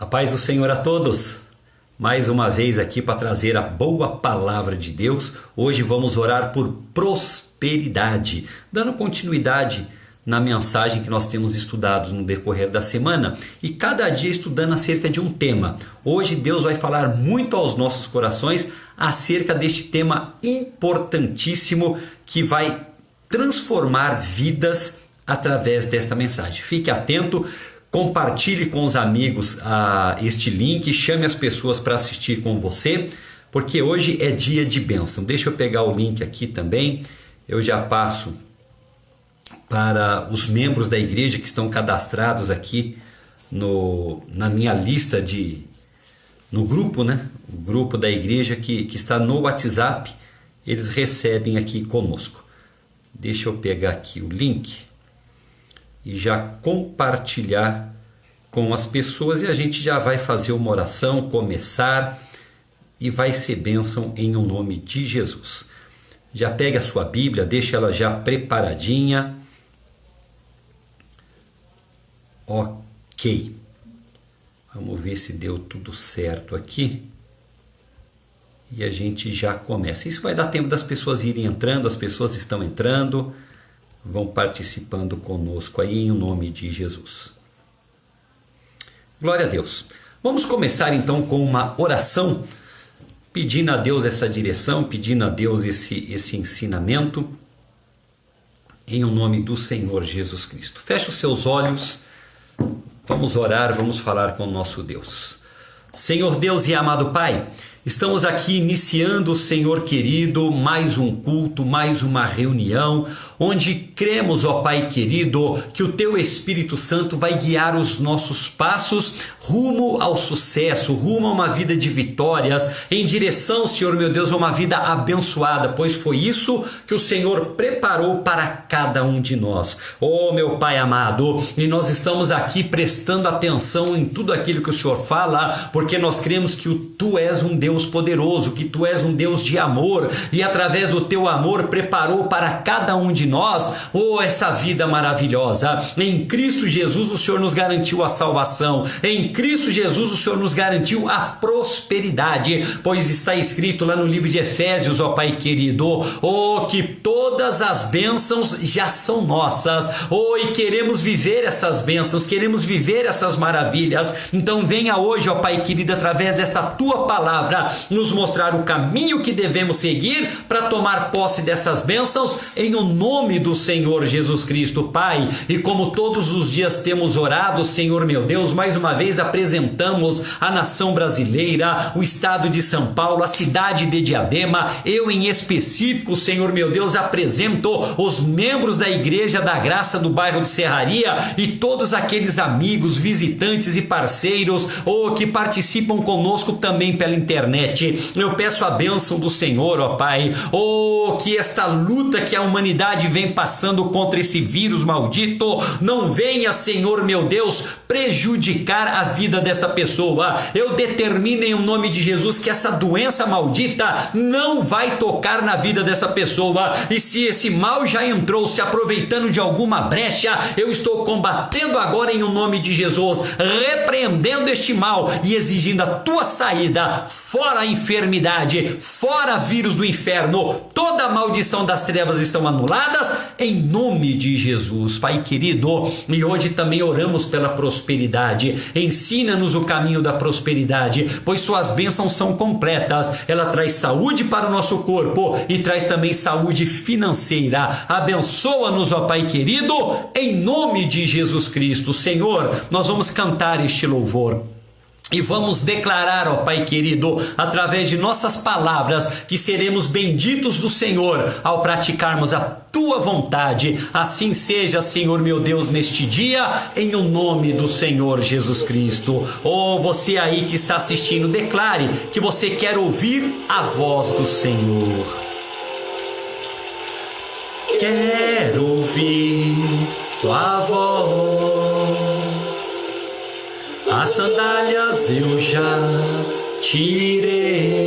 A paz do Senhor a todos. Mais uma vez aqui para trazer a boa palavra de Deus. Hoje vamos orar por prosperidade, dando continuidade na mensagem que nós temos estudado no decorrer da semana e cada dia estudando acerca de um tema. Hoje Deus vai falar muito aos nossos corações acerca deste tema importantíssimo que vai transformar vidas através desta mensagem. Fique atento. Compartilhe com os amigos este link, chame as pessoas para assistir com você, porque hoje é dia de bênção. Deixa eu pegar o link aqui também, eu já passo para os membros da igreja que estão cadastrados aqui na minha lista no grupo, né? O grupo da igreja que está no WhatsApp, eles recebem aqui conosco. Deixa eu pegar aqui o link e já compartilhar com as pessoas e a gente já vai fazer uma oração, começar e vai ser bênção em o nome de Jesus. Já pega a sua Bíblia, deixa ela já preparadinha. Ok. Vamos ver se deu tudo certo aqui. E a gente já começa. Isso vai dar tempo das pessoas irem entrando, as pessoas estão entrando. Vão participando conosco aí em nome de Jesus. Glória a Deus. Vamos começar então com uma oração, pedindo a Deus essa direção, pedindo a Deus esse ensinamento, em nome do Senhor Jesus Cristo. Feche os seus olhos, vamos orar, vamos falar com o nosso Deus. Senhor Deus e amado Pai, estamos aqui iniciando, Senhor querido, mais um culto, mais uma reunião, onde cremos, ó Pai querido, que o Teu Espírito Santo vai guiar os nossos passos rumo ao sucesso, rumo a uma vida de vitórias, em direção, Senhor meu Deus, a uma vida abençoada, pois foi isso que o Senhor preparou para cada um de nós. Oh, meu Pai amado, e nós estamos aqui prestando atenção em tudo aquilo que o Senhor fala, porque nós cremos que Tu és um Deus poderoso, que Tu és um Deus de amor e através do Teu amor preparou para cada um de nós, essa vida maravilhosa. Em Cristo Jesus o Senhor nos garantiu a salvação, em Cristo Jesus o Senhor nos garantiu a prosperidade, pois está escrito lá no livro de Efésios, ó Pai querido, que todas as bênçãos já são nossas, e queremos viver essas bênçãos, queremos viver essas maravilhas. Então venha hoje, ó Pai querido, através desta Tua palavra, nos mostrar o caminho que devemos seguir para tomar posse dessas bênçãos, em o nome do Senhor Jesus Cristo, Pai. E como todos os dias temos orado, Senhor meu Deus, mais uma vez apresentamos a nação brasileira, o estado de São Paulo, a cidade de Diadema. Eu em específico, Senhor meu Deus, apresento os membros da Igreja da Graça do bairro de Serraria e todos aqueles amigos, visitantes e parceiros que participam conosco também pela internet. Eu peço a bênção do Senhor, ó Pai, que esta luta que a humanidade vem passando contra esse vírus maldito não venha, Senhor meu Deus, prejudicar a vida desta pessoa. Eu determino em nome de Jesus que essa doença maldita não vai tocar na vida dessa pessoa, e se esse mal já entrou se aproveitando de alguma brecha, eu estou combatendo agora em nome de Jesus, repreendendo este mal e exigindo a Tua saída. Fora a enfermidade, fora vírus do inferno, toda a maldição das trevas estão anuladas em nome de Jesus, Pai querido. E hoje também oramos pela prosperidade. Ensina-nos o caminho da prosperidade, pois Suas bênçãos são completas. Ela traz saúde para o nosso corpo e traz também saúde financeira. Abençoa-nos, ó Pai querido, em nome de Jesus Cristo. Senhor, nós vamos cantar este louvor e vamos declarar, ó Pai querido, através de nossas palavras, que seremos benditos do Senhor ao praticarmos a Tua vontade. Assim seja, Senhor meu Deus, neste dia, em o nome do Senhor Jesus Cristo. Você aí que está assistindo, declare que você quer ouvir a voz do Senhor. Quero ouvir Tua voz, as sandálias eu já tirei,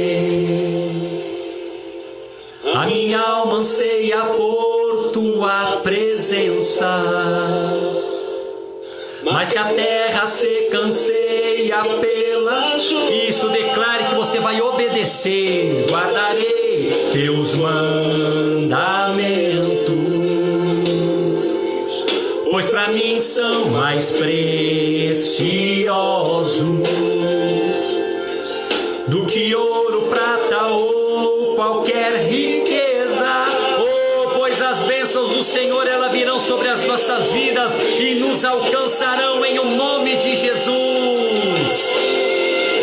a minha alma anseia por Tua presença, mas que a terra seca anseia guia pela... Isso, declare que você vai obedecer. Guardarei teus mandamentos, pois para mim são mais preciosos do que ouro, prata ou qualquer riqueza. Oh, pois as bênçãos do Senhor, elas virão sobre as nossas vidas e nos alcançarão em o nome de Jesus.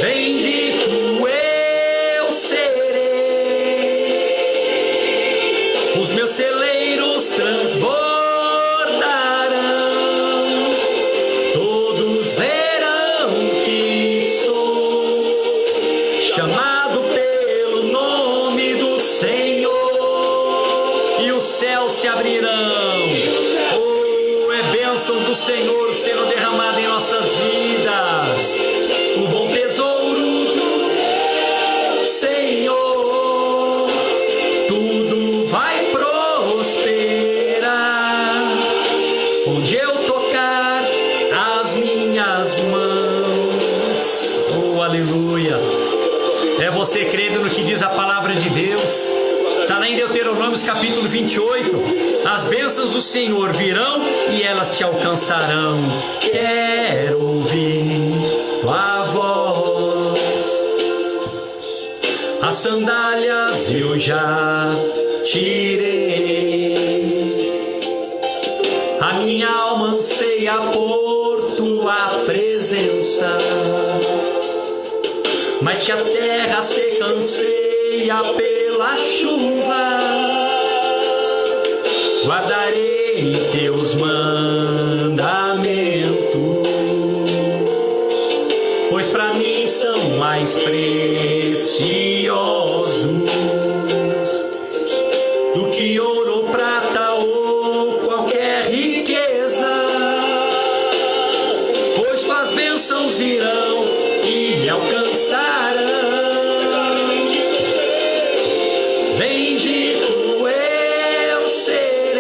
Bendito eu serei, os meus celeiros transbordarão, todos verão que sou chamado pelo nome do Senhor, e os céus se abrirão. Oh, é bênçãos do Senhor sendo derramada em nossas vidas. O bom tesouro do Senhor, tudo vai prosperar onde eu tocar as minhas mãos. Oh, aleluia! É você crendo no que diz a palavra de Deus. Está lá em Deuteronômio capítulo 28. As bênçãos do Senhor virão e elas te alcançarão. Quero ouvir tua voz. As sandálias eu já tirei. A minha alma anseia por tua presença, mas que a terra se anseia pela chuva. Guardarei teus mandamentos, pois para mim são mais preciosos do que ouro, prata ou qualquer riqueza. Pois tuas bênçãos virão e me alcançarão. Bendito eu serei,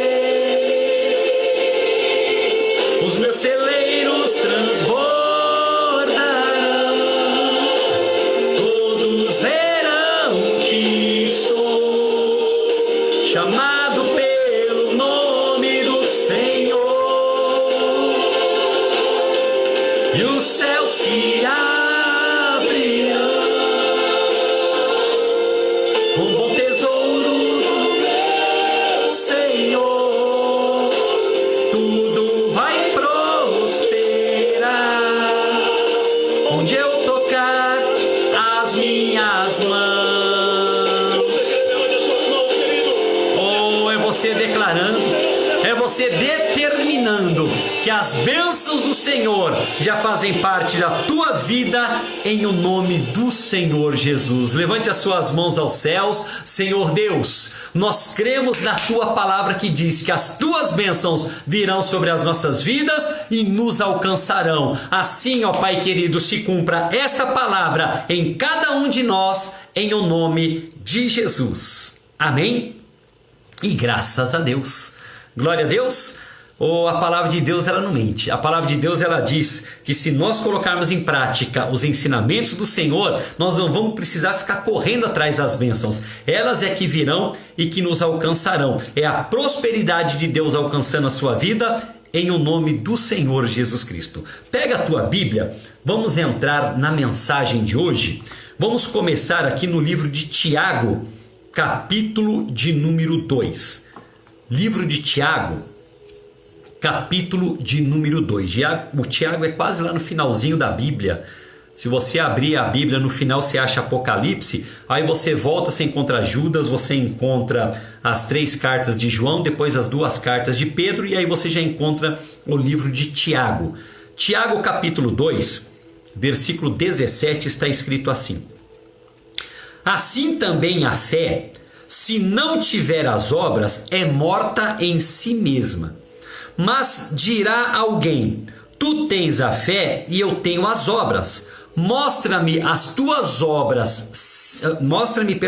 os meus celeiros transbordarão, todos verão que sou chamado pelo nome do Senhor, e o céu se abrirão com o bom tesouro do Senhor, tudo vai prosperar onde eu tocar as minhas mãos. Oh, é você declarando, é você determinando que as bênçãos do Senhor já fazem parte da tua vida, em o nome do Senhor Jesus. Levante as suas mãos aos céus. Senhor Deus, nós cremos na tua palavra que diz que as tuas bênçãos virão sobre as nossas vidas e nos alcançarão. Assim, ó Pai querido, se cumpra esta palavra em cada um de nós, em o nome de Jesus. Amém? E graças a Deus. Glória a Deus. A palavra de Deus, ela não mente. A palavra de Deus, ela diz que se nós colocarmos em prática os ensinamentos do Senhor, nós não vamos precisar ficar correndo atrás das bênçãos. Elas é que virão e que nos alcançarão. É a prosperidade de Deus alcançando a sua vida, em o nome do Senhor Jesus Cristo. Pega a tua Bíblia, vamos entrar na mensagem de hoje. Vamos começar aqui no livro de Tiago, capítulo de número 2. Livro de Tiago, capítulo de número 2. O Tiago é quase lá no finalzinho da Bíblia. Se você abrir a Bíblia, no final você acha Apocalipse, aí você volta, você encontra Judas, você encontra as 3 cartas de João, depois as 2 cartas de Pedro, e aí você já encontra o livro de Tiago. Tiago capítulo 2, versículo 17, está escrito assim: assim também a fé, se não tiver as obras, é morta em si mesma. Mas dirá alguém: tu tens a fé e eu tenho as obras. Mostra-me as tuas obras. Mostra-me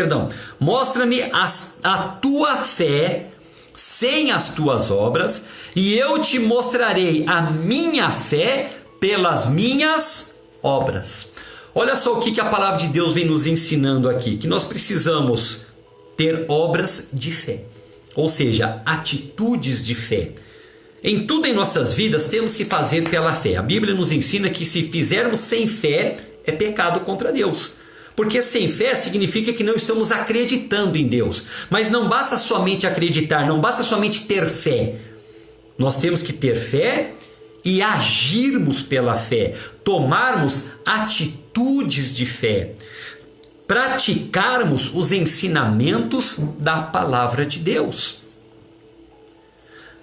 a tua fé sem as tuas obras, e eu te mostrarei a minha fé pelas minhas obras. Olha só o que a palavra de Deus vem nos ensinando aqui, que nós precisamos ter obras de fé, ou seja, atitudes de fé. Em tudo em nossas vidas temos que fazer pela fé. A Bíblia nos ensina que se fizermos sem fé é pecado contra Deus. Porque sem fé significa que não estamos acreditando em Deus. Mas não basta somente acreditar, não basta somente ter fé. Nós temos que ter fé e agirmos pela fé, tomarmos atitudes de fé, praticarmos os ensinamentos da palavra de Deus.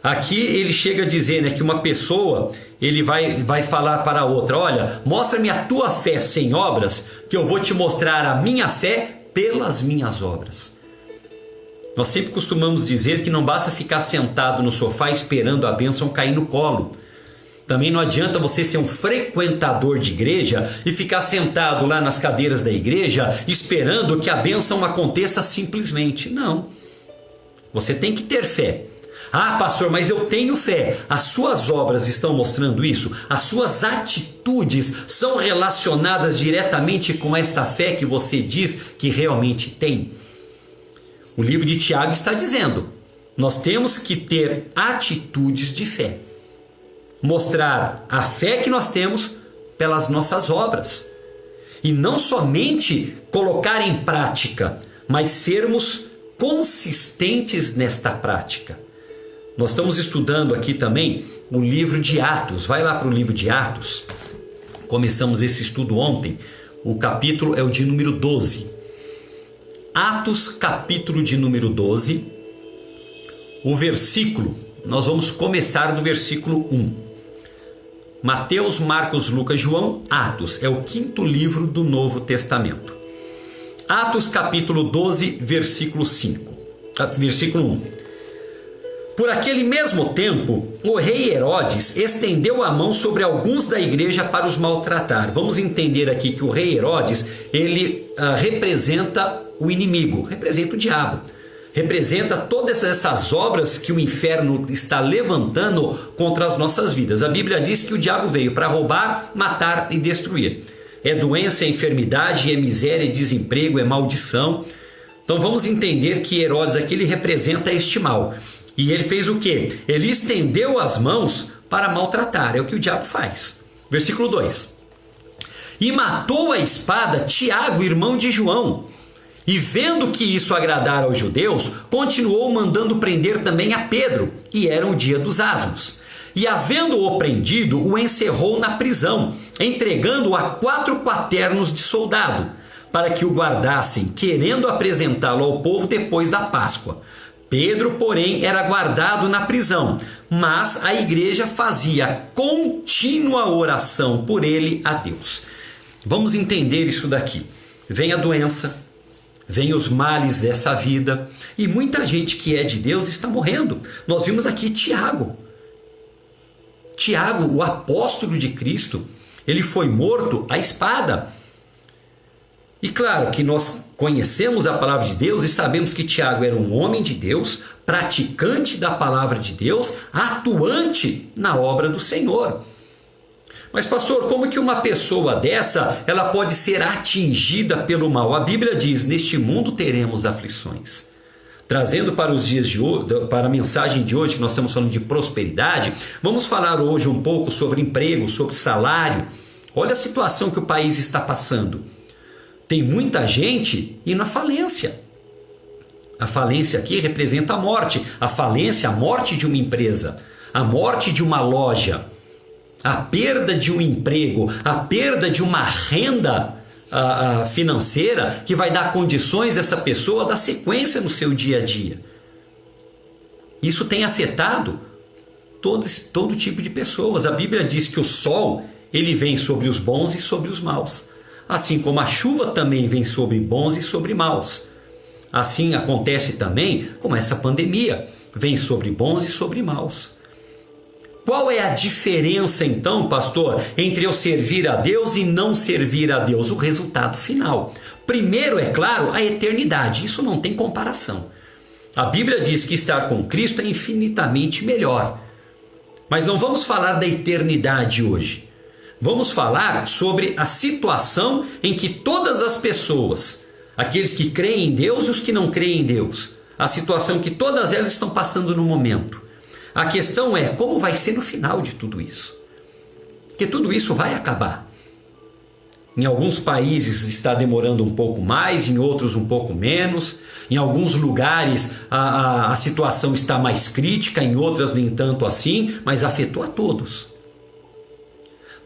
Aqui ele chega a dizer, né, que uma pessoa ele vai falar para a outra: olha, mostra-me a tua fé sem obras, que eu vou te mostrar a minha fé pelas minhas obras. Nós sempre costumamos dizer que não basta ficar sentado no sofá esperando a bênção cair no colo. Também não adianta você ser um frequentador de igreja e ficar sentado lá nas cadeiras da igreja esperando que a bênção aconteça simplesmente. Não. Você tem que ter fé. Ah, pastor, mas eu tenho fé. As suas obras estão mostrando isso? As suas atitudes são relacionadas diretamente com esta fé que você diz que realmente tem? O livro de Tiago está dizendo: nós temos que ter atitudes de fé. Mostrar a fé que nós temos pelas nossas obras. E não somente colocar em prática, mas sermos consistentes nesta prática. Nós estamos estudando aqui também o livro de Atos. Vai lá para o livro de Atos. Começamos esse estudo ontem. O capítulo é o de número 12. Atos, capítulo de número 12. O versículo, nós vamos começar do versículo 1. Mateus, Marcos, Lucas, João, Atos. É o 5º livro do Novo Testamento. Atos, capítulo 12, versículo 5. Versículo 1. Por aquele mesmo tempo, o rei Herodes estendeu a mão sobre alguns da igreja para os maltratar. Vamos entender aqui que o rei Herodes, ele representa o inimigo, representa o diabo. Representa todas essas obras que o inferno está levantando contra as nossas vidas. A Bíblia diz que o diabo veio para roubar, matar e destruir. É doença, é enfermidade, é miséria, é desemprego, é maldição. Então vamos entender que Herodes aqui ele representa este mal. E ele fez o quê? Ele estendeu as mãos para maltratar. É o que o diabo faz. Versículo 2. E matou a espada Tiago, irmão de João. E vendo que isso agradara aos judeus, continuou mandando prender também a Pedro. E era o dia dos asmos. E havendo-o prendido, o encerrou na prisão, entregando-o a 4 quaternos de soldado, para que o guardassem, querendo apresentá-lo ao povo depois da Páscoa. Pedro, porém, era guardado na prisão, mas a igreja fazia contínua oração por ele a Deus. Vamos entender isso daqui. Vem a doença, vem os males dessa vida, e muita gente que é de Deus está morrendo. Nós vimos aqui Tiago. Tiago, o apóstolo de Cristo, ele foi morto à espada. E claro que nós conhecemos a palavra de Deus e sabemos que Tiago era um homem de Deus, praticante da palavra de Deus, atuante na obra do Senhor. Mas pastor, como que uma pessoa dessa ela pode ser atingida pelo mal? A Bíblia diz: neste mundo teremos aflições. Trazendo para os dias de hoje, para a mensagem de hoje, que nós estamos falando de prosperidade, vamos falar hoje um pouco sobre emprego, sobre salário. Olha a situação que o país está passando. Tem muita gente indo à falência. A falência aqui representa a morte. A falência, a morte de uma empresa, a morte de uma loja, a perda de um emprego, a perda de uma renda financeira que vai dar condições a essa pessoa dar sequência no seu dia a dia. Isso tem afetado todo tipo de pessoas. A Bíblia diz que o sol ele vem sobre os bons e sobre os maus. Assim como a chuva também vem sobre bons e sobre maus. Assim acontece também com essa pandemia. Vem sobre bons e sobre maus. Qual é a diferença então, pastor, entre eu servir a Deus e não servir a Deus? O resultado final. Primeiro, é claro, a eternidade. Isso não tem comparação. A Bíblia diz que estar com Cristo é infinitamente melhor. Mas não vamos falar da eternidade hoje. Vamos falar sobre a situação em que todas as pessoas, aqueles que creem em Deus e os que não creem em Deus, a situação que todas elas estão passando no momento. A questão é como vai ser no final de tudo isso. Porque tudo isso vai acabar. Em alguns países está demorando um pouco mais, em outros um pouco menos. Em alguns lugares a situação está mais crítica, em outras nem tanto assim, mas afetou a todos.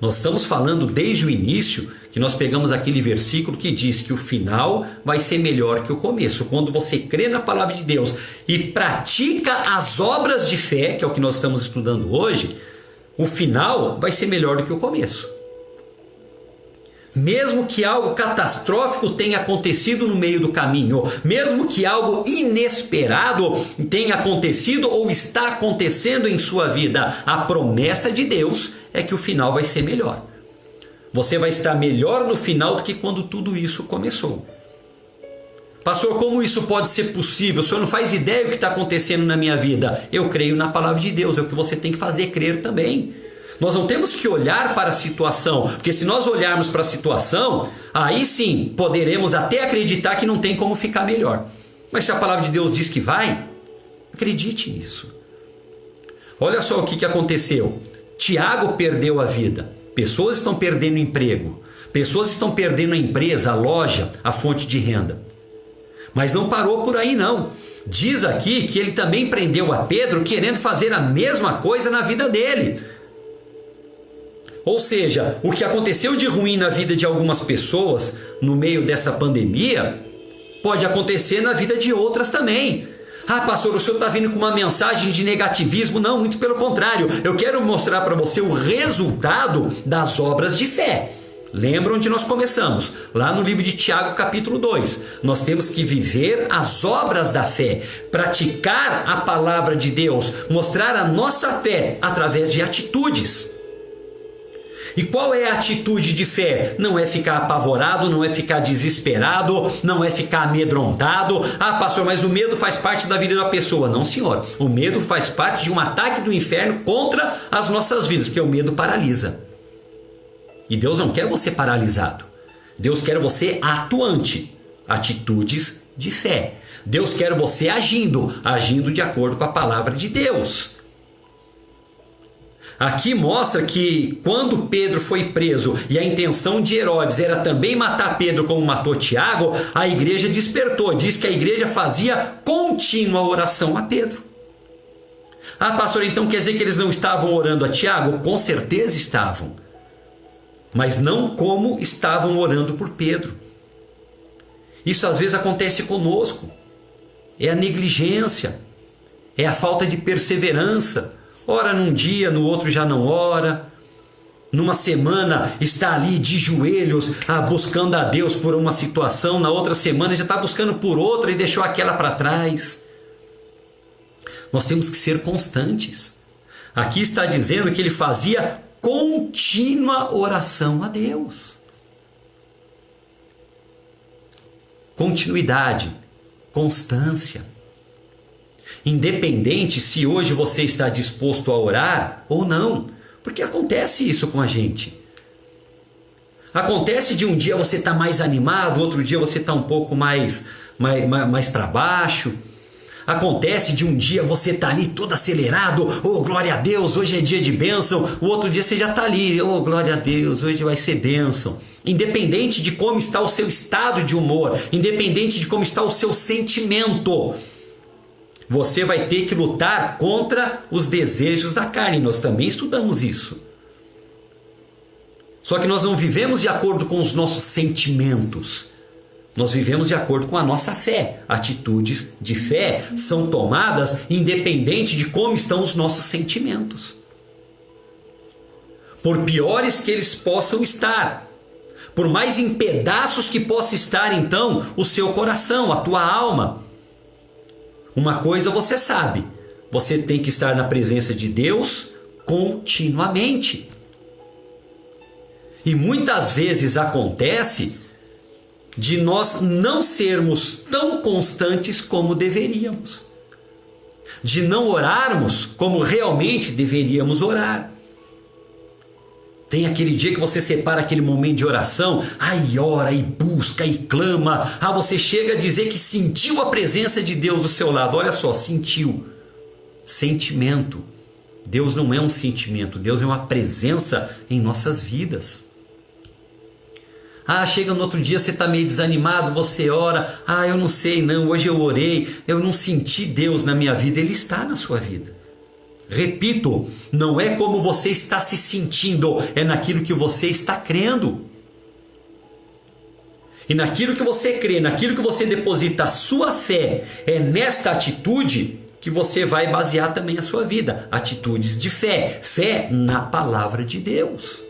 Nós estamos falando desde o início que nós pegamos aquele versículo que diz que o final vai ser melhor que o começo. Quando você crê na palavra de Deus e pratica as obras de fé, que é o que nós estamos estudando hoje, o final vai ser melhor do que o começo. Mesmo que algo catastrófico tenha acontecido no meio do caminho, mesmo que algo inesperado tenha acontecido ou está acontecendo em sua vida, a promessa de Deus é que o final vai ser melhor. Você vai estar melhor no final do que quando tudo isso começou. Pastor, como isso pode ser possível? O senhor não faz ideia do que está acontecendo na minha vida. Eu creio na palavra de Deus, é o que você tem que fazer, crer também. Nós não temos que olhar para a situação, porque se nós olharmos para a situação, aí sim poderemos até acreditar que não tem como ficar melhor. Mas se a palavra de Deus diz que vai, acredite nisso. Olha só o que aconteceu. Tiago perdeu a vida. Pessoas estão perdendo emprego. Pessoas estão perdendo a empresa, a loja, a fonte de renda. Mas não parou por aí não. Diz aqui que ele também prendeu a Pedro querendo fazer a mesma coisa na vida dele. Ou seja, o que aconteceu de ruim na vida de algumas pessoas no meio dessa pandemia pode acontecer na vida de outras também. Ah, pastor, o senhor está vindo com uma mensagem de negativismo? Não, muito pelo contrário. Eu quero mostrar para você o resultado das obras de fé. Lembra onde nós começamos? Lá no livro de Tiago, capítulo 2. Nós temos que viver as obras da fé, praticar a palavra de Deus, mostrar a nossa fé através de atitudes. E qual é a atitude de fé? Não é ficar apavorado, não é ficar desesperado, não é ficar amedrontado. Ah, pastor, mas o medo faz parte da vida da pessoa. Não, senhor. O medo faz parte de um ataque do inferno contra as nossas vidas, porque o medo paralisa. E Deus não quer você paralisado. Deus quer você atuante. Atitudes de fé. Deus quer você agindo de acordo com a palavra de Deus. Aqui mostra que quando Pedro foi preso e a intenção de Herodes era também matar Pedro como matou Tiago, a igreja despertou. Diz que a igreja fazia contínua oração a Pedro. Ah, pastor, então quer dizer que eles não estavam orando a Tiago? Com certeza estavam. Mas não como estavam orando por Pedro. Isso às vezes acontece conosco. É a negligência. É a falta de perseverança. Ora num dia, no outro já não ora. Numa semana está ali de joelhos buscando a Deus por uma situação. Na outra semana já está buscando por outra e deixou aquela para trás. Nós temos que ser constantes. Aqui está dizendo que ele fazia contínua oração a Deus. Continuidade, constância. Independente se hoje você está disposto a orar ou não, porque acontece isso com a gente. Acontece de um dia você estar mais animado, outro dia você está um pouco mais para baixo. Acontece de um dia você estar ali todo acelerado, oh glória a Deus, hoje é dia de bênção. O outro dia você já está ali, oh glória a Deus, hoje vai ser bênção. Independente de como está o seu estado de humor, independente de como está o seu sentimento, você vai ter que lutar contra os desejos da carne. Nós também estudamos isso. Só que nós não vivemos de acordo com os nossos sentimentos. Nós vivemos de acordo com a nossa fé. Atitudes de fé são tomadas independente de como estão os nossos sentimentos. Por piores que eles possam estar, por mais em pedaços que possa estar então o seu coração, a tua alma, uma coisa você sabe, você tem que estar na presença de Deus continuamente. E muitas vezes acontece de nós não sermos tão constantes como deveríamos, de não orarmos como realmente deveríamos orar. Tem aquele dia que você separa aquele momento de oração, aí ora, e busca, e clama. Você chega a dizer que sentiu a presença de Deus do seu lado. Olha só, sentiu. Sentimento. Deus não é um sentimento, Deus é uma presença em nossas vidas. Chega no outro dia, você está meio desanimado, você ora. Eu não sei, não, hoje eu orei, eu não senti Deus na minha vida. Ele está na sua vida. Repito, não é como você está se sentindo, é naquilo que você está crendo. E naquilo que você crê, naquilo que você deposita a sua fé, é nesta atitude que você vai basear também a sua vida. Atitudes de fé. Fé na palavra de Deus.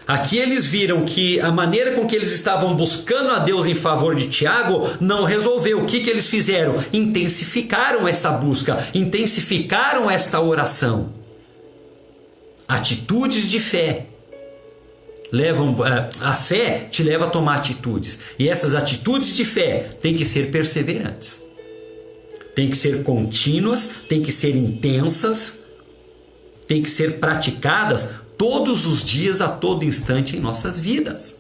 Aqui eles viram que a maneira com que eles estavam buscando a Deus em favor de Tiago não resolveu. O que eles fizeram? Intensificaram essa busca, intensificaram esta oração. Atitudes de fé. A fé te leva a tomar atitudes. E essas atitudes de fé têm que ser perseverantes. Tem que ser contínuas, tem que ser intensas, tem que ser praticadas todos os dias, a todo instante em nossas vidas.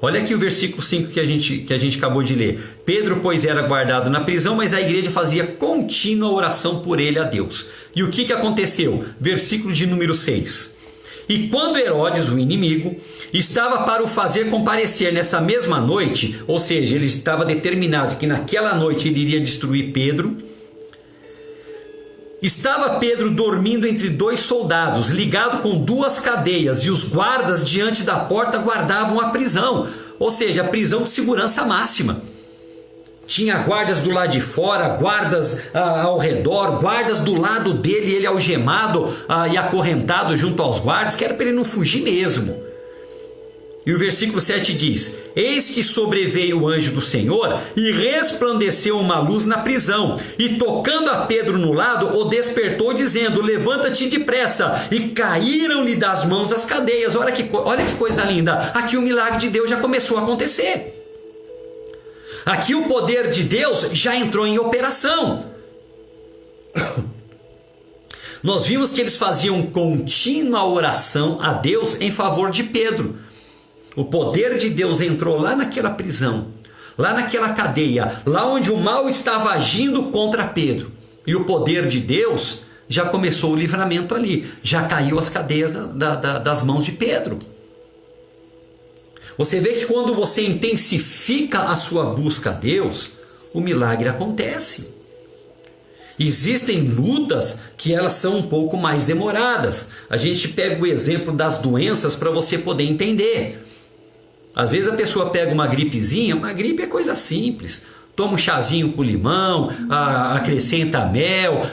Olha aqui o versículo 5 que a gente acabou de ler. Pedro, pois, era guardado na prisão, mas a igreja fazia contínua oração por ele a Deus. E o que aconteceu? Versículo de número 6. E quando Herodes, o inimigo, estava para o fazer comparecer nessa mesma noite, ou seja, ele estava determinado que naquela noite ele iria destruir Pedro, estava Pedro dormindo entre 2 soldados, ligado com 2 cadeias, e os guardas diante da porta guardavam a prisão, ou seja, a prisão de segurança máxima. Tinha guardas do lado de fora, guardas ao redor, guardas do lado dele, ele algemado e acorrentado junto aos guardas, que era para ele não fugir mesmo. E o versículo 7 diz: eis que sobreveio o anjo do Senhor e resplandeceu uma luz na prisão, e tocando a Pedro no lado, o despertou dizendo: levanta-te depressa. E caíram-lhe das mãos as cadeias. Olha que coisa linda. Aqui o milagre de Deus já começou a acontecer. Aqui o poder de Deus já entrou em operação. Nós vimos que eles faziam contínua oração a Deus em favor de Pedro. O poder de Deus entrou lá naquela prisão, lá naquela cadeia, lá onde o mal estava agindo contra Pedro. E o poder de Deus já começou o livramento ali, já caiu as cadeias das mãos de Pedro. Você vê que quando você intensifica a sua busca a Deus, o milagre acontece. Existem lutas que elas são um pouco mais demoradas. A gente pega o exemplo das doenças para você poder entender. Às vezes a pessoa pega uma gripezinha, uma gripe é coisa simples. Toma um chazinho com limão, acrescenta mel,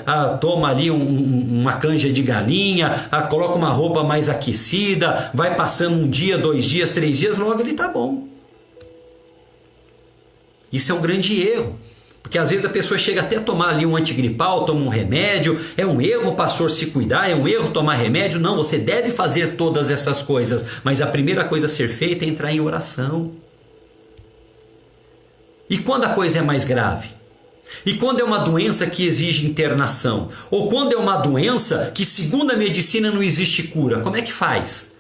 toma ali uma canja de galinha, coloca uma roupa mais aquecida, vai passando 1 dia, 2 dias, 3 dias, logo ele está bom. Isso é um grande erro. Porque às vezes a pessoa chega até a tomar ali um antigripal, toma um remédio. É um erro o pastor se cuidar, é um erro tomar remédio. Não, você deve fazer todas essas coisas. Mas a primeira coisa a ser feita é entrar em oração. E quando a coisa é mais grave? E quando é uma doença que exige internação? Ou quando é uma doença que, segundo a medicina, não existe cura? Como é que faz?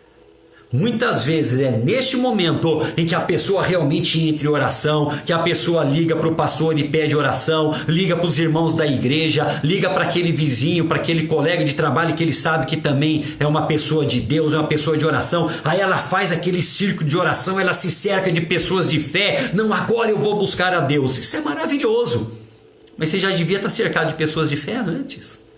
Muitas vezes é neste momento em que a pessoa realmente entra em oração, que a pessoa liga para o pastor e pede oração, liga para os irmãos da igreja, liga para aquele vizinho, para aquele colega de trabalho que ele sabe que também é uma pessoa de Deus, é uma pessoa de oração. Aí ela faz aquele círculo de oração, ela se cerca de pessoas de fé. Não, agora eu vou buscar a Deus. Isso é maravilhoso. Mas você já devia estar cercado de pessoas de fé antes.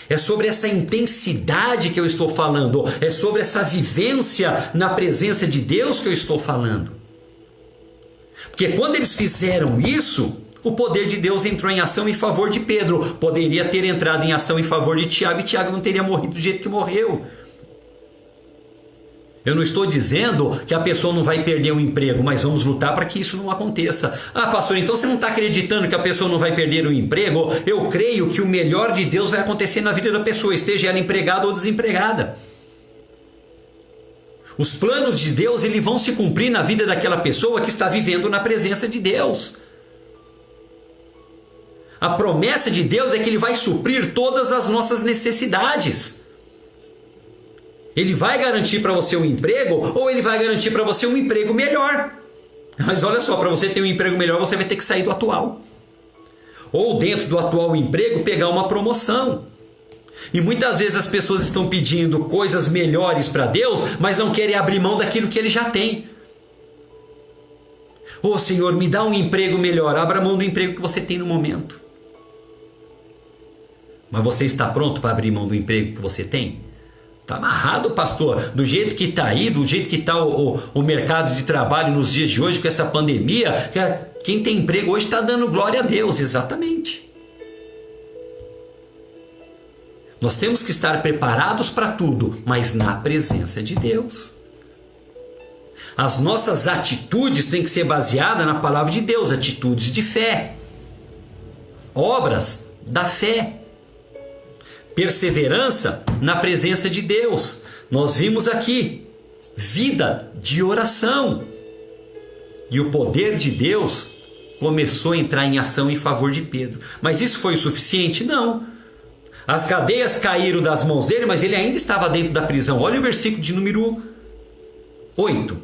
É sobre essa intensidade que eu estou falando. É sobre essa vivência na presença de Deus que eu estou falando. Porque quando eles fizeram isso, o poder de Deus entrou em ação em favor de Pedro. Poderia ter entrado em ação em favor de Tiago, e Tiago não teria morrido do jeito que morreu. Eu não estou dizendo que a pessoa não vai perder o emprego, mas vamos lutar para que isso não aconteça. Pastor, então você não está acreditando que a pessoa não vai perder o emprego? Eu creio que o melhor de Deus vai acontecer na vida da pessoa, esteja ela empregada ou desempregada. Os planos de Deus eles vão se cumprir na vida daquela pessoa que está vivendo na presença de Deus. A promessa de Deus é que Ele vai suprir todas as nossas necessidades. Ele vai garantir para você um emprego ou ele vai garantir para você um emprego melhor. Mas olha só, para você ter um emprego melhor, você vai ter que sair do atual. Ou dentro do atual emprego, pegar uma promoção. E muitas vezes as pessoas estão pedindo coisas melhores para Deus, mas não querem abrir mão daquilo que Ele já tem. Ô Senhor, me dá um emprego melhor. Abra mão do emprego que você tem no momento. Mas você está pronto para abrir mão do emprego que você tem? Está amarrado, pastor, do jeito que está aí, do jeito que está o mercado de trabalho nos dias de hoje, com essa pandemia. Quem tem emprego hoje está dando glória a Deus, exatamente. Nós temos que estar preparados para tudo, mas na presença de Deus. As nossas atitudes têm que ser baseadas na palavra de Deus, atitudes de fé, obras da fé, perseverança na presença de Deus. Nós vimos aqui, vida de oração. E o poder de Deus começou a entrar em ação em favor de Pedro. Mas isso foi o suficiente? Não. As cadeias caíram das mãos dele, mas ele ainda estava dentro da prisão. Olha o versículo de número 8.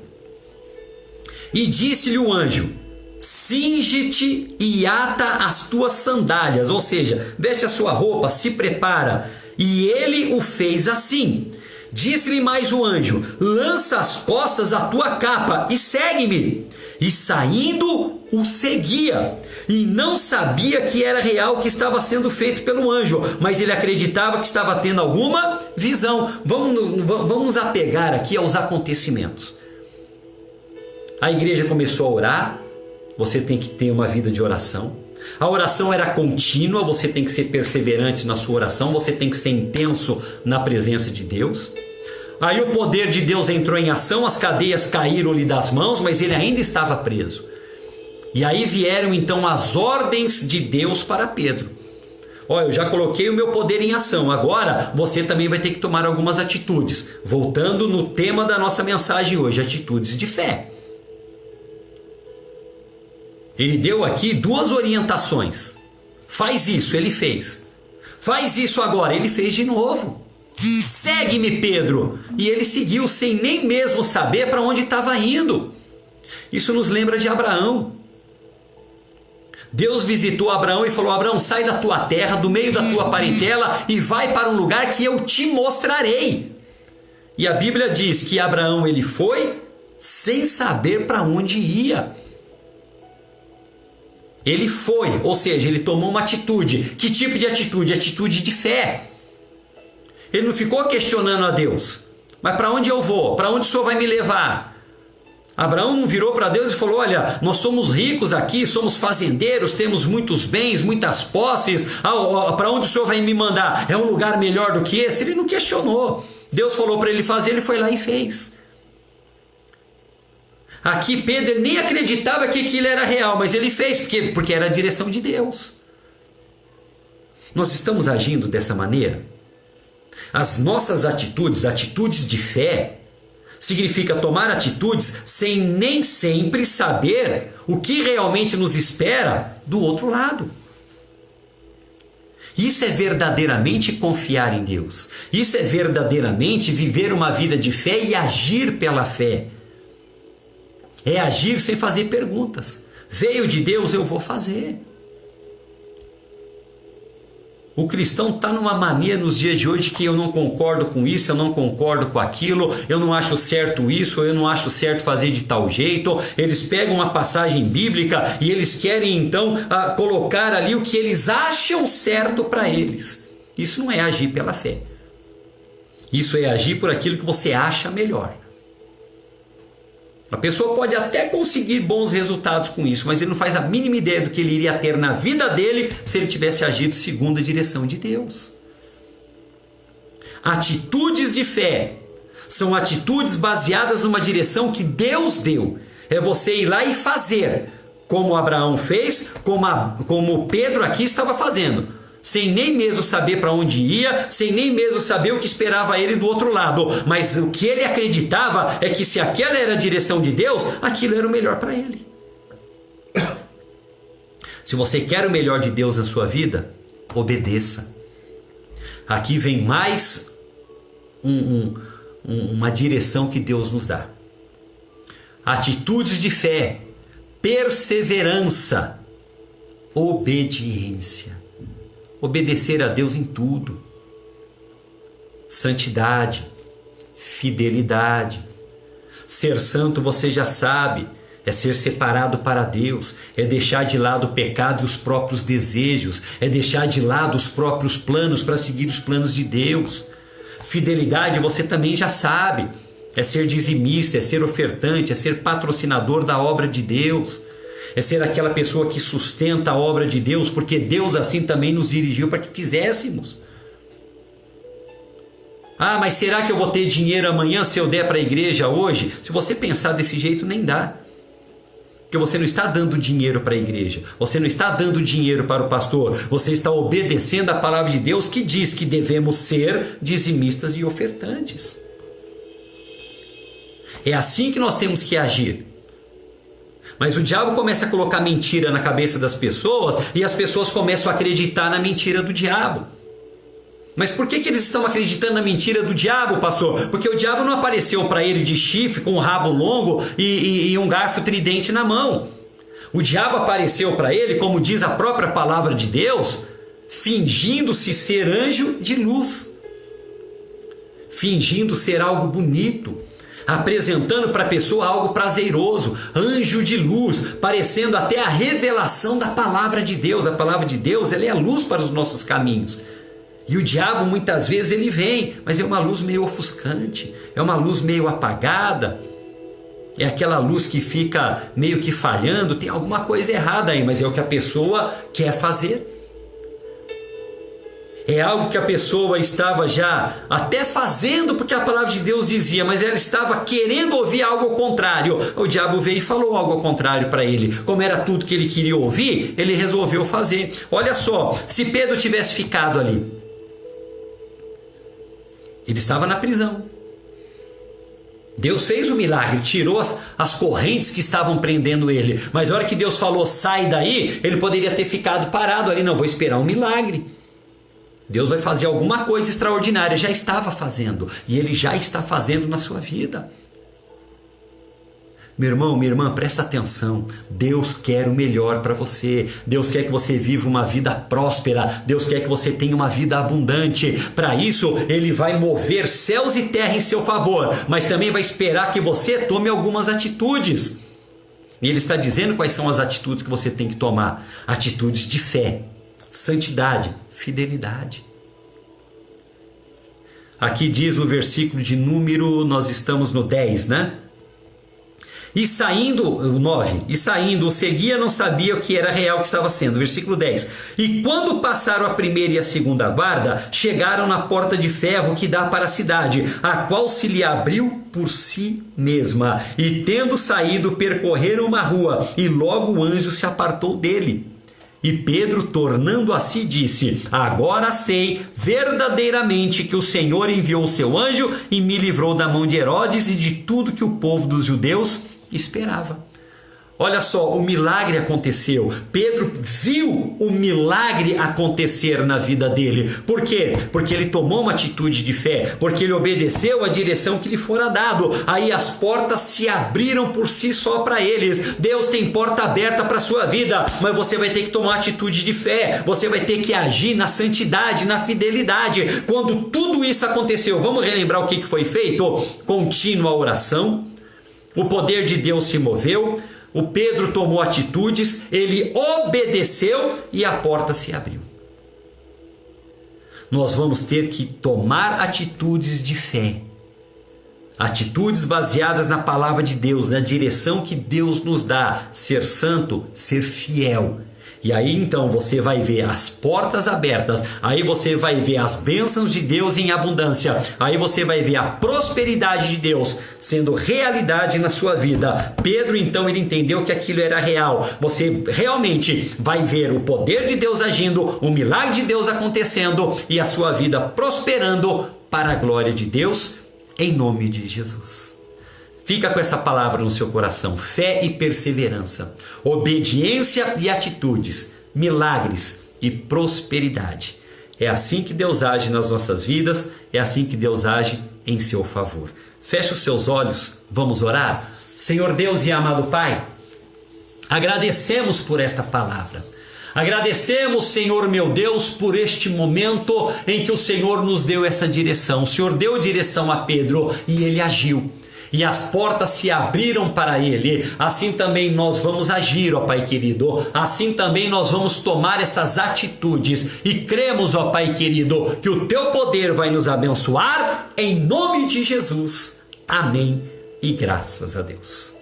E disse-lhe o anjo: cinge-te e ata as tuas sandálias. Ou seja, veste a sua roupa, se prepara. E ele o fez assim. Disse-lhe mais o anjo: lança às costas a tua capa e segue-me. E saindo o seguia, e não sabia que era real o que estava sendo feito pelo anjo, mas ele acreditava que estava tendo alguma visão. Vamos nos apegar aqui aos acontecimentos. A igreja começou a orar. Você tem que ter uma vida de oração. A oração era contínua, você tem que ser perseverante na sua oração, você tem que ser intenso na presença de Deus. Aí o poder de Deus entrou em ação, as cadeias caíram-lhe das mãos, mas ele ainda estava preso. E aí vieram então as ordens de Deus para Pedro. Olha, eu já coloquei o meu poder em ação, agora você também vai ter que tomar algumas atitudes. Voltando no tema da nossa mensagem hoje, atitudes de fé. Ele deu aqui duas orientações. Faz isso, ele fez. Faz isso agora, ele fez de novo. Segue-me, Pedro. E ele seguiu sem nem mesmo saber para onde estava indo. Isso nos lembra de Abraão. Deus visitou Abraão e falou: Abraão, sai da tua terra, do meio da tua parentela e vai para um lugar que eu te mostrarei. E a Bíblia diz que Abraão ele foi sem saber para onde ia. Ele foi, ou seja, ele tomou uma atitude. Que tipo de atitude? Atitude de fé. Ele não ficou questionando a Deus. Mas para onde eu vou? Para onde o Senhor vai me levar? Abraão não virou para Deus e falou: olha, nós somos ricos aqui, somos fazendeiros, temos muitos bens, muitas posses. Para onde o Senhor vai me mandar? É um lugar melhor do que esse? Ele não questionou. Deus falou para ele fazer, ele foi lá e fez. Aqui Pedro ele nem acreditava que aquilo era real, mas ele fez, porque era a direção de Deus. Nós estamos agindo dessa maneira? As nossas atitudes, atitudes de fé, significa tomar atitudes sem nem sempre saber o que realmente nos espera do outro lado. Isso é verdadeiramente confiar em Deus. Isso é verdadeiramente viver uma vida de fé e agir pela fé. É agir sem fazer perguntas. Veio de Deus, eu vou fazer. O cristão está numa mania nos dias de hoje que eu não concordo com isso, eu não concordo com aquilo, eu não acho certo isso, eu não acho certo fazer de tal jeito. Eles pegam uma passagem bíblica e eles querem então colocar ali o que eles acham certo para eles. Isso não é agir pela fé. Isso é agir por aquilo que você acha melhor. A pessoa pode até conseguir bons resultados com isso, mas ele não faz a mínima ideia do que ele iria ter na vida dele se ele tivesse agido segundo a direção de Deus. Atitudes de fé são atitudes baseadas numa direção que Deus deu. É você ir lá e fazer, como Abraão fez, como Pedro aqui estava fazendo. Sem nem mesmo saber para onde ia, sem nem mesmo saber o que esperava ele do outro lado. Mas o que ele acreditava é que se aquela era a direção de Deus, aquilo era o melhor para ele. Se você quer o melhor de Deus na sua vida, obedeça. Aqui vem mais uma direção que Deus nos dá. Atitudes de fé, perseverança, obediência. Obedecer a Deus em tudo. Santidade, fidelidade. Ser santo você já sabe, é ser separado para Deus, é deixar de lado o pecado e os próprios desejos, é deixar de lado os próprios planos para seguir os planos de Deus. Fidelidade você também já sabe, é ser dizimista, é ser ofertante, é ser patrocinador da obra de Deus, é ser aquela pessoa que sustenta a obra de Deus, porque Deus assim também nos dirigiu para que fizéssemos. Ah, mas será que eu vou ter dinheiro amanhã se eu der para a igreja hoje? Se você pensar desse jeito, nem dá. Porque você não está dando dinheiro para a igreja, você não está dando dinheiro para o pastor, você está obedecendo a palavra de Deus que diz que devemos ser dizimistas e ofertantes. É assim que nós temos que agir. Mas o diabo começa a colocar mentira na cabeça das pessoas e as pessoas começam a acreditar na mentira do diabo. Mas por que eles estão acreditando na mentira do diabo, pastor? Porque o diabo não apareceu para ele de chifre, com um rabo longo e um garfo tridente na mão. O diabo apareceu para ele, como diz a própria palavra de Deus, fingindo-se ser anjo de luz. Fingindo ser algo bonito, apresentando para a pessoa algo prazeroso, anjo de luz, parecendo até a revelação da palavra de Deus. A palavra de Deus, ela é a luz para os nossos caminhos. E o diabo muitas vezes ele vem, mas é uma luz meio ofuscante, é uma luz meio apagada, é aquela luz que fica meio que falhando, tem alguma coisa errada aí, mas é o que a pessoa quer fazer. É algo que a pessoa estava já até fazendo, porque a palavra de Deus dizia, mas ela estava querendo ouvir algo ao contrário. O diabo veio e falou algo ao contrário para ele. Como era tudo que ele queria ouvir, ele resolveu fazer. Olha só, se Pedro tivesse ficado ali, ele estava na prisão. Deus fez o milagre, tirou as correntes que estavam prendendo ele. Mas a hora que Deus falou, sai daí, ele poderia ter ficado parado ali. Não, vou esperar um milagre. Deus vai fazer alguma coisa extraordinária. Já estava fazendo. E Ele já está fazendo na sua vida. Meu irmão, minha irmã, presta atenção. Deus quer o melhor para você. Deus quer que você viva uma vida próspera. Deus quer que você tenha uma vida abundante. Para isso, Ele vai mover céus e terra em seu favor. Mas também vai esperar que você tome algumas atitudes. E Ele está dizendo quais são as atitudes que você tem que tomar. Atitudes de fé, santidade, fidelidade. Aqui diz no versículo de número, nós estamos no 10, né? E saindo, o 9, e saindo, o seguia, não sabia o que era real que estava sendo. Versículo 10. E quando passaram a primeira e a segunda guarda, chegaram na porta de ferro que dá para a cidade, a qual se lhe abriu por si mesma. E tendo saído, percorreram uma rua, e logo o anjo se apartou dele. E Pedro, tornando a si, disse, agora sei verdadeiramente que o Senhor enviou o seu anjo e me livrou da mão de Herodes e de tudo que o povo dos judeus esperava. Olha só, o milagre aconteceu. Pedro viu o milagre acontecer na vida dele. Por quê? Porque ele tomou uma atitude de fé, porque ele obedeceu a direção que lhe fora dado. Aí as portas se abriram por si só para eles. Deus tem porta aberta para a sua vida, mas você vai ter que tomar uma atitude de fé. Você vai ter que agir na santidade, na fidelidade. Quando tudo isso aconteceu, vamos relembrar o que foi feito? Contínua oração. O poder de Deus se moveu. O Pedro tomou atitudes, ele obedeceu e a porta se abriu. Nós vamos ter que tomar atitudes de fé. Atitudes baseadas na palavra de Deus, na direção que Deus nos dá. Ser santo, ser fiel. E aí então você vai ver as portas abertas, aí você vai ver as bênçãos de Deus em abundância, aí você vai ver a prosperidade de Deus sendo realidade na sua vida. Pedro então ele entendeu que aquilo era real. Você realmente vai ver o poder de Deus agindo, o milagre de Deus acontecendo e a sua vida prosperando para a glória de Deus, em nome de Jesus. Fica com essa palavra no seu coração, fé e perseverança, obediência e atitudes, milagres e prosperidade. É assim que Deus age nas nossas vidas, é assim que Deus age em seu favor. Feche os seus olhos, vamos orar? Senhor Deus e amado Pai, agradecemos por esta palavra. Agradecemos, Senhor meu Deus, por este momento em que o Senhor nos deu essa direção. O Senhor deu direção a Pedro e ele agiu. E as portas se abriram para ele. Assim também nós vamos agir, ó Pai querido. Assim também nós vamos tomar essas atitudes. E cremos, ó Pai querido, que o teu poder vai nos abençoar em nome de Jesus. Amém. E graças a Deus.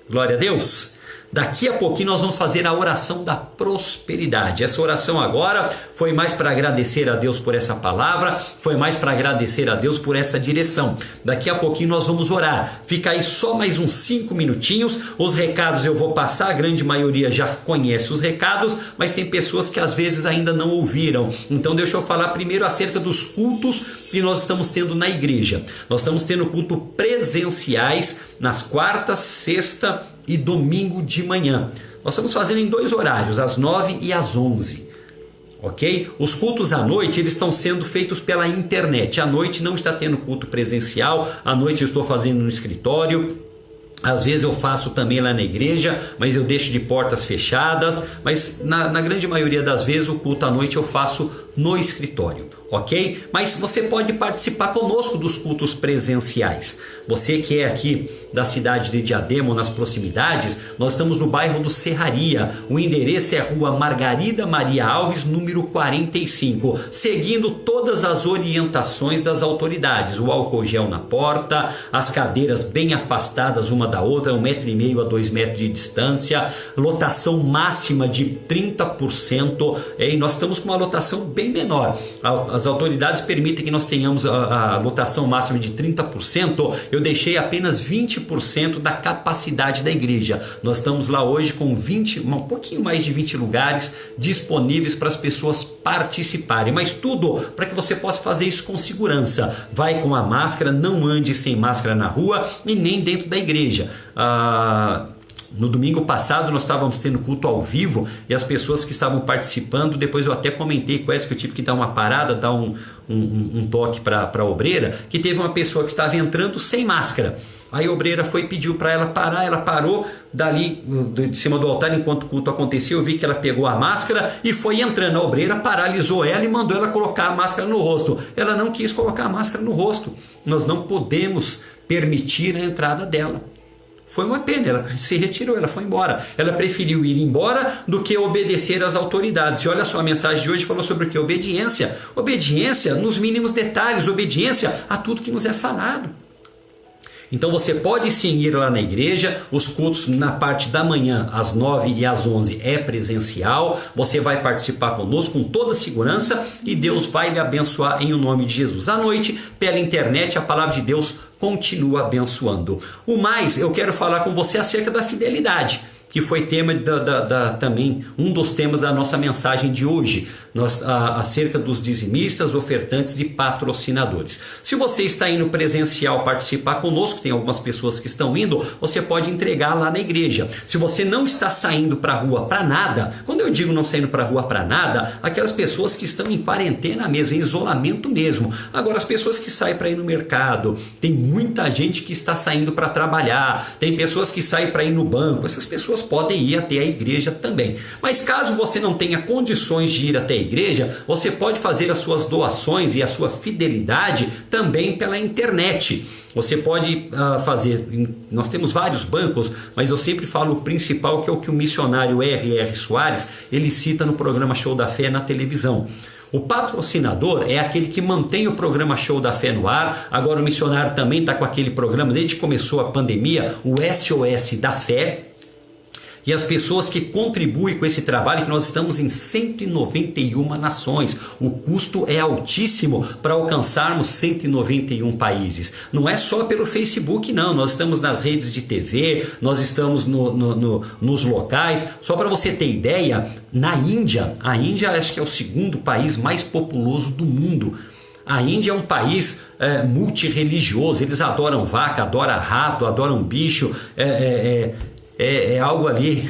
Glória a Deus. Daqui a pouquinho nós vamos fazer a oração da prosperidade. Essa oração agora foi mais para agradecer a Deus por essa palavra, foi mais para agradecer a Deus por essa direção. Daqui a pouquinho nós vamos orar. Fica aí só mais uns 5 minutinhos. Os recados eu vou passar, a grande maioria já conhece os recados, mas tem pessoas que às vezes ainda não ouviram. Então deixa eu falar primeiro acerca dos cultos que nós estamos tendo na igreja. Nós estamos tendo culto presenciais nas quartas, sexta e domingo de manhã. Nós estamos fazendo em 2 horários, às 9 e às 11. Ok? Os cultos à noite, eles estão sendo feitos pela internet. À noite não está tendo culto presencial. À noite eu estou fazendo no escritório. Às vezes eu faço também lá na igreja, mas eu deixo de portas fechadas. Mas na grande maioria das vezes o culto à noite eu faço no escritório, ok? Mas você pode participar conosco dos cultos presenciais. Você que é aqui da cidade de Diadema, nas proximidades, nós estamos no bairro do Serraria. O endereço é Rua Margarida Maria Alves, número 45, seguindo todas as orientações das autoridades. O álcool gel na porta, as cadeiras bem afastadas uma da outra, 1,5 m a 2 metros de distância, lotação máxima de 30%, e nós estamos com uma lotação bem menor. As autoridades permitem que nós tenhamos a lotação máxima de 30%. Eu deixei apenas 20% da capacidade da igreja. Nós estamos lá hoje com um pouquinho mais de 20 lugares disponíveis para as pessoas participarem, mas tudo para que você possa fazer isso com segurança. Vai com a máscara, não ande sem máscara na rua e nem dentro da igreja. No domingo passado nós estávamos tendo culto ao vivo e as pessoas que estavam participando, depois eu até comentei com elas que eu tive que dar uma parada, dar um toque para a obreira, que teve uma pessoa que estava entrando sem máscara. Aí a obreira foi e pediu para ela parar, ela parou dali de cima do altar enquanto o culto aconteceu. Eu vi que ela pegou a máscara e foi entrando. A obreira paralisou ela e mandou ela colocar a máscara no rosto. Ela não quis colocar a máscara no rosto. Nós não podemos permitir a entrada dela. Foi uma pena, ela se retirou, ela foi embora. Ela preferiu ir embora do que obedecer às autoridades. E olha só, a mensagem de hoje falou sobre o que? Obediência. Obediência nos mínimos detalhes, obediência a tudo que nos é falado. Então você pode sim ir lá na igreja. Os cultos na parte da manhã, às 9 e às 11 é presencial. Você vai participar conosco com toda a segurança e Deus vai lhe abençoar em o nome de Jesus. À noite, pela internet, a palavra de Deus continua abençoando. O mais, eu quero falar com você acerca da fidelidade, que foi tema também um dos temas da nossa mensagem de hoje, acerca dos dizimistas, ofertantes e patrocinadores. Se você está indo presencial participar conosco, tem algumas pessoas que estão indo, você pode entregar lá na igreja. Se você não está saindo para a rua para nada, quando eu digo não saindo para a rua para nada, aquelas pessoas que estão em quarentena mesmo, em isolamento mesmo. Agora, as pessoas que saem para ir no mercado, tem muita gente que está saindo para trabalhar, tem pessoas que saem para ir no banco, essas pessoas podem ir até a igreja também. Mas caso você não tenha condições de ir até a igreja, você pode fazer as suas doações e a sua fidelidade também pela internet. Você pode fazer, nós temos vários bancos, mas eu sempre falo o principal, que é o que o missionário R.R. Soares, ele cita no programa Show da Fé na televisão. O patrocinador é aquele que mantém o programa Show da Fé no ar. Agora o missionário também está com aquele programa, desde que começou a pandemia, o SOS da Fé. E as pessoas que contribuem com esse trabalho, que nós estamos em 191 nações. O custo é altíssimo para alcançarmos 191 países. Não é só pelo Facebook, não. Nós estamos nas redes de TV, nós estamos nos locais. Só para você ter ideia, na Índia, a Índia acho que é o segundo país mais populoso do mundo. A Índia é um país multirreligioso. Eles adoram vaca, adoram rato, adoram bicho. É algo ali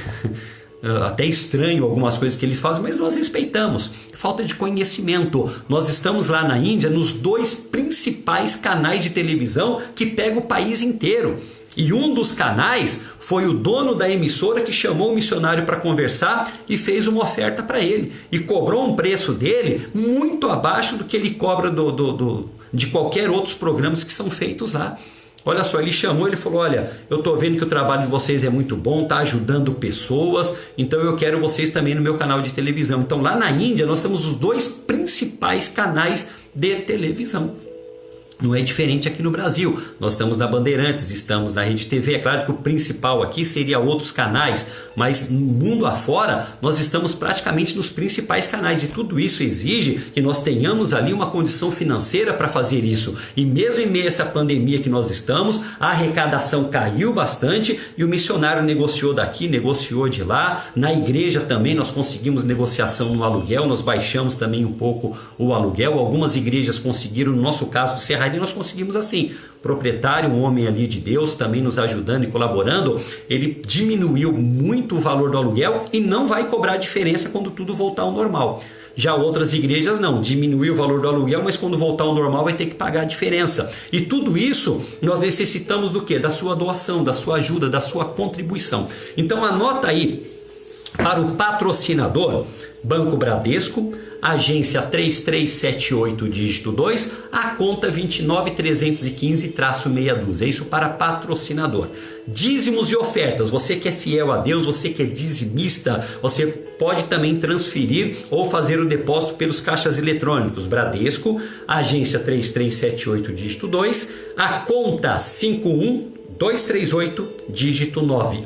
até estranho algumas coisas que ele faz, mas nós respeitamos. Falta de conhecimento. Nós estamos lá na Índia nos 2 principais canais de televisão que pega o país inteiro. E um dos canais foi o dono da emissora que chamou o missionário para conversar e fez uma oferta para ele. E cobrou um preço dele muito abaixo do que ele cobra de qualquer outros programas que são feitos lá. Olha só, ele chamou, ele falou, olha, eu estou vendo que o trabalho de vocês é muito bom, está ajudando pessoas, então eu quero vocês também no meu canal de televisão. Então lá na Índia nós temos os 2 principais canais de televisão. Não é diferente aqui no Brasil. Nós estamos na Bandeirantes, estamos na Rede TV. É claro que o principal aqui seria outros canais, mas no mundo afora nós estamos praticamente nos principais canais. E tudo isso exige que nós tenhamos ali uma condição financeira para fazer isso. E mesmo em meio a essa pandemia que nós estamos, a arrecadação caiu bastante e o missionário negociou daqui, negociou de lá. Na igreja também nós conseguimos negociação no aluguel, nós baixamos também um pouco o aluguel. Algumas igrejas conseguiram, no nosso caso do Serra, e nós conseguimos assim. O proprietário, um homem ali de Deus, também nos ajudando e colaborando, ele diminuiu muito o valor do aluguel e não vai cobrar diferença quando tudo voltar ao normal. Já outras igrejas não, diminuiu o valor do aluguel, mas quando voltar ao normal vai ter que pagar a diferença. E tudo isso nós necessitamos do quê? Da sua doação, da sua ajuda, da sua contribuição. Então anota aí para o patrocinador, Banco Bradesco, agência 3378, dígito 2, a conta 29315-62. É isso para patrocinador. Dízimos e ofertas. Você que é fiel a Deus, você que é dizimista, você pode também transferir ou fazer o depósito pelos caixas eletrônicos. Bradesco, agência 3378, dígito 2, a conta 51238, dígito 9.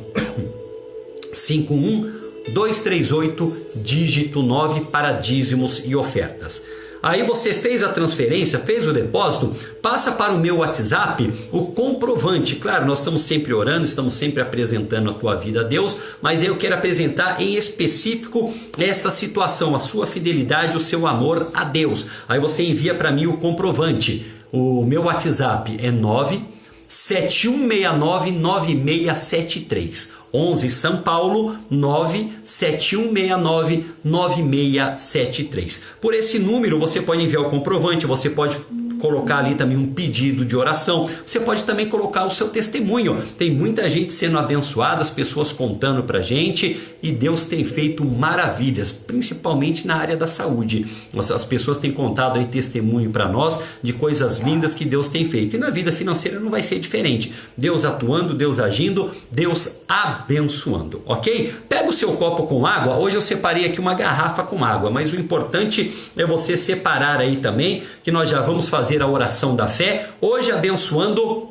51238, dígito 9 para dízimos e ofertas. Aí você fez a transferência, fez o depósito, passa para o meu WhatsApp o comprovante. Claro, nós estamos sempre orando, estamos sempre apresentando a tua vida a Deus, mas eu quero apresentar em específico esta situação, a sua fidelidade, o seu amor a Deus. Aí você envia para mim o comprovante. O meu WhatsApp é 971699673. 11 São Paulo, 971699673. Por esse número você pode enviar o comprovante, você pode colocar ali também um pedido de oração, você pode também colocar o seu testemunho. Tem muita gente sendo abençoada, as pessoas contando pra gente, e Deus tem feito maravilhas, principalmente na área da saúde. As pessoas têm contado aí testemunho para nós de coisas lindas que Deus tem feito, e na vida financeira não vai ser diferente. Deus atuando, Deus agindo, Deus abençoando, ok? Pega o seu copo com água. Hoje eu separei aqui uma garrafa com água, mas o importante é você separar aí também, que nós já vamos fazer a oração da fé, hoje abençoando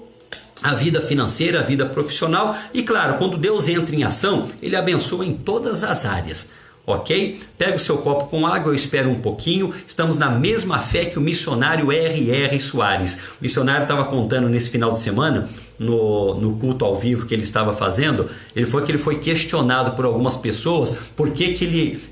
a vida financeira, a vida profissional, e claro, quando Deus entra em ação, Ele abençoa em todas as áreas. Ok? Pega o seu copo com água, eu espero um pouquinho. Estamos na mesma fé que o missionário R.R. Soares. O missionário estava contando nesse final de semana, no culto ao vivo que ele estava fazendo, ele foi questionado por algumas pessoas por que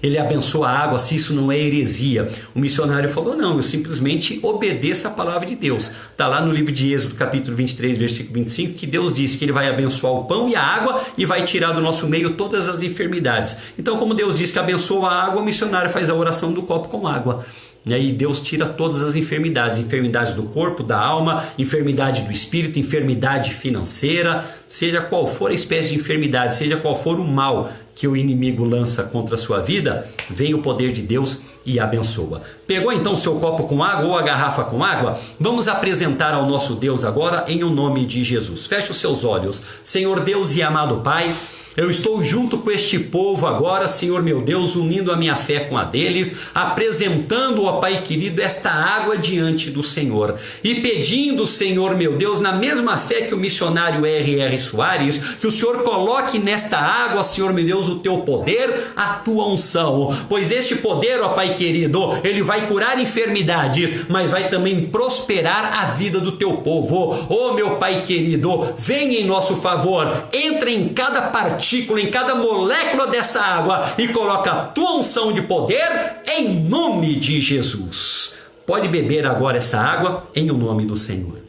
ele abençoa a água, se isso não é heresia. O missionário falou, não, eu simplesmente obedeço a palavra de Deus. Está lá no livro de Êxodo, capítulo 23, versículo 25, que Deus disse que Ele vai abençoar o pão e a água e vai tirar do nosso meio todas as enfermidades. Então, como Deus disse que abençoa a água, o missionário faz a oração do copo com água. E Deus tira todas as enfermidades, enfermidades do corpo, da alma, enfermidade do espírito, enfermidade financeira, seja qual for a espécie de enfermidade, seja qual for o mal que o inimigo lança contra a sua vida, vem o poder de Deus e abençoa. Pegou então o seu copo com água ou a garrafa com água? Vamos apresentar ao nosso Deus agora em o nome de Jesus. Feche os seus olhos. Senhor Deus e amado Pai, eu estou junto com este povo agora, Senhor meu Deus, unindo a minha fé com a deles, apresentando, ó Pai querido, esta água diante do Senhor e pedindo, Senhor meu Deus, na mesma fé que o missionário R.R. Soares, que o Senhor coloque nesta água, Senhor meu Deus, o teu poder, a tua unção, pois este poder, ó Pai querido, ele vai curar enfermidades, mas vai também prosperar a vida do teu povo. Ó meu Pai querido, venha em nosso favor, entre em cada partícula, em cada molécula dessa água e coloca a tua unção de poder em nome de Jesus. Pode beber agora essa água em o nome do Senhor.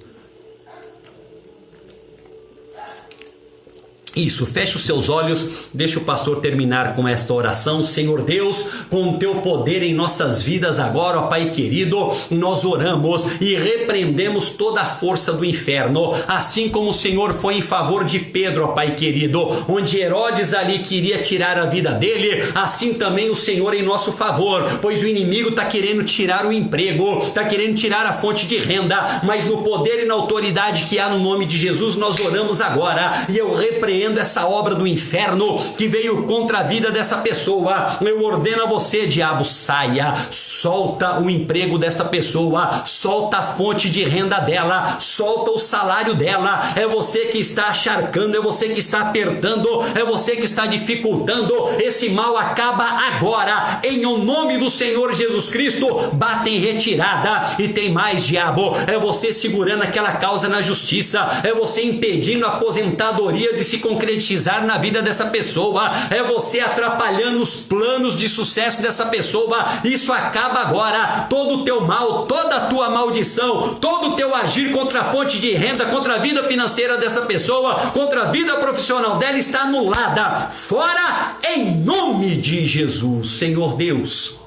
Isso, feche os seus olhos, deixa o pastor terminar com esta oração. Senhor Deus, com o teu poder em nossas vidas agora, ó Pai querido, nós oramos e repreendemos toda a força do inferno, assim como o Senhor foi em favor de Pedro, ó Pai querido, onde Herodes ali queria tirar a vida dele, assim também o Senhor em nosso favor, pois o inimigo está querendo tirar o emprego, está querendo tirar a fonte de renda, mas no poder e na autoridade que há no nome de Jesus, nós oramos agora, e eu repreendo essa obra do inferno que veio contra a vida dessa pessoa. Eu ordeno a você, diabo, saia, solta o emprego desta pessoa, solta a fonte de renda dela, solta o salário dela. É você que está acharcando, é você que está apertando, é você que está dificultando. Esse mal acaba agora, em o nome do Senhor Jesus Cristo. Bate em retirada. E tem mais, diabo, é você segurando aquela causa na justiça, é você impedindo a aposentadoria de se concretizar na vida dessa pessoa, é você atrapalhando os planos de sucesso dessa pessoa. Isso acaba agora. Todo o teu mal, toda a tua maldição, todo o teu agir contra a fonte de renda, contra a vida financeira desta pessoa, contra a vida profissional dela, está anulada, fora em nome de Jesus. Senhor Deus,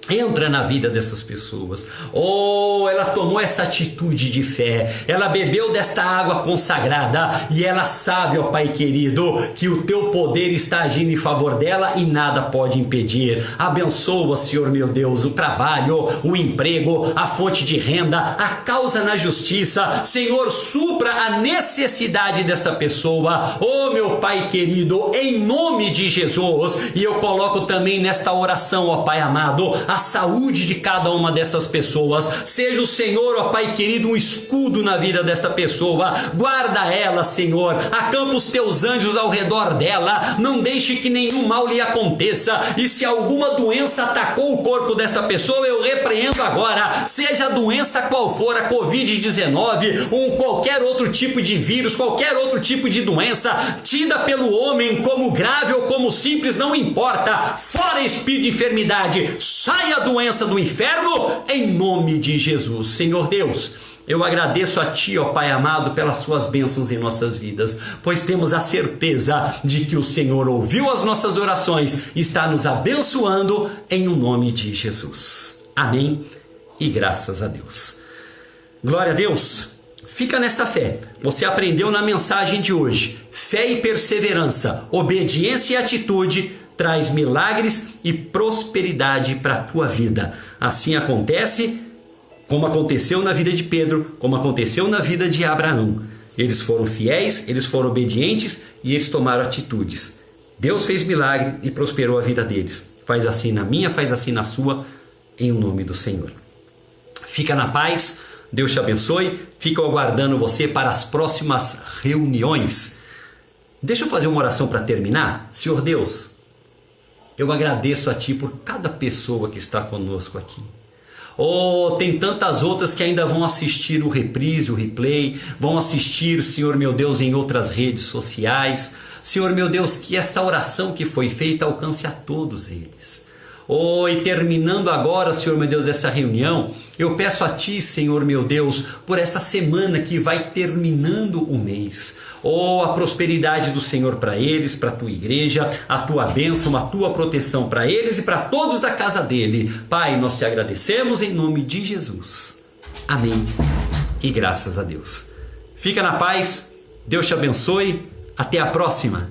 entra na vida dessas pessoas. Oh, ela tomou essa atitude de fé, ela bebeu desta água consagrada e ela sabe, ó Pai querido, que o teu poder está agindo em favor dela e nada pode impedir. Abençoa, Senhor meu Deus, o trabalho, o emprego, a fonte de renda, a causa na justiça. Senhor, supra a necessidade desta pessoa, oh meu Pai querido, em nome de Jesus. E eu coloco também nesta oração, ó Pai amado, a saúde de cada uma dessas pessoas. Seja o Senhor, ó Pai querido, um escudo na vida desta pessoa. Guarda ela, Senhor, acampa os teus anjos ao redor dela, não deixe que nenhum mal lhe aconteça. E se alguma doença atacou o corpo desta pessoa, eu repreendo agora, seja a doença qual for, a Covid-19 ou qualquer outro tipo de vírus, qualquer outro tipo de doença, tida pelo homem como grave ou como simples, não importa. Fora espírito de enfermidade, sai a doença do inferno, em nome de Jesus. Senhor Deus, eu agradeço a Ti, ó Pai amado, pelas Suas bênçãos em nossas vidas, pois temos a certeza de que o Senhor ouviu as nossas orações e está nos abençoando em o nome de Jesus. Amém e graças a Deus. Glória a Deus. Fica nessa fé. Você aprendeu na mensagem de hoje. Fé e perseverança, obediência e atitude traz milagres e prosperidade para a tua vida. Assim acontece, como aconteceu na vida de Pedro, como aconteceu na vida de Abraão. Eles foram fiéis, eles foram obedientes e eles tomaram atitudes. Deus fez milagre e prosperou a vida deles. Faz assim na minha, faz assim na sua, em nome do Senhor. Fica na paz, Deus te abençoe. Fico aguardando você para as próximas reuniões. Deixa eu fazer uma oração para terminar. Senhor Deus, eu agradeço a Ti por cada pessoa que está conosco aqui. Oh, tem tantas outras que ainda vão assistir o reprise, o replay, vão assistir, Senhor meu Deus, em outras redes sociais. Senhor meu Deus, que esta oração que foi feita alcance a todos eles. Oh, e terminando agora, Senhor meu Deus, essa reunião, eu peço a Ti, Senhor meu Deus, por essa semana que vai terminando o mês. Oh, a prosperidade do Senhor para eles, para a Tua igreja, a Tua bênção, a Tua proteção para eles e para todos da casa dele. Pai, nós Te agradecemos em nome de Jesus. Amém e graças a Deus. Fica na paz, Deus te abençoe, até a próxima.